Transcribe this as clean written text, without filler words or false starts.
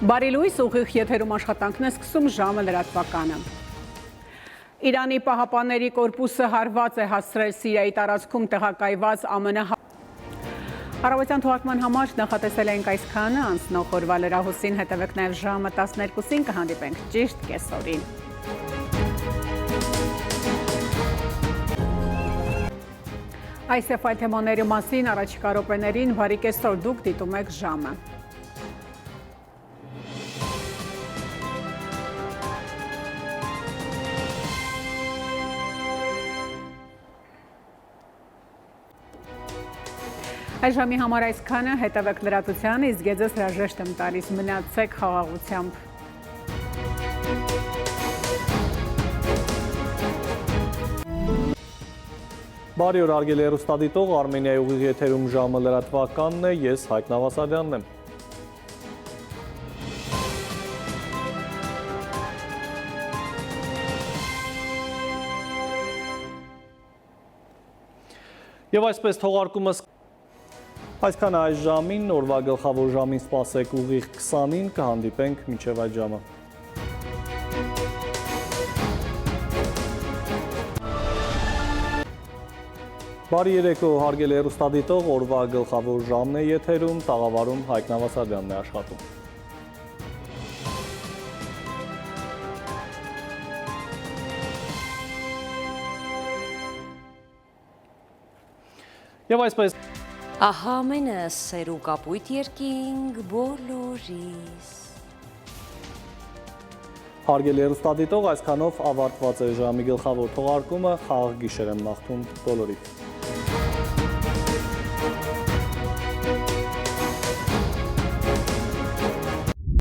Բարի լույս, ուղիղ եթերում աշխատանքն է սկսում ժամը լրատվականը։ Իրանի պահապանների կորպուսը հարված է հասցրել Սիրիայի տարածքում տեղակայված ԱՄՆ Առավոտյան թողարկման համար նախատեսել ենք այսքանը, անցնող օրվա լրահոսին հետևեք նաև ժամը 12-ին կհանդիպենք ճիշտ կեսօրին։ Այս եւ այլ թեմաների մասին առաջիկա րոպեներին բարի կեսօր, դուք դիտում եք ժամը։ Այս ժամի համար այսքանը, հետևեք լրատվությանը, իսկ ես հրաժեշտ եմ տալիս, մնացեք խաղաղությամբ։ Բարի օր, հարգելի հեռուստադիտող, Արմենիայի ուղիղ եթերում ժամը լրատվականն է, ես Հայկ Նավասարյանն եմ։ Եվ այսպես թողարկումը այսքան այս ժամին, օրվա գլխավոր ժամին սպասեք ուղիղ 20-ին, կհանդիպենք մինչև այդ ժամը։ Բարի երեկո, հարգելի հեռուստադիտող, օրվա գլխավոր ժամն է եթերում, տաղավարում Հայկ Նավասարյանն է աշխատում։ Եվ այսպես Ահա ամենը սեր ու կապույտ երկինք բոլորիս։ Հարգելի հեռուստադիտող, այսքանով ավարտված է ժամի գլխավոր թողարկումը, խաղաղ գիշեր եմ մաղթում բոլորիդ։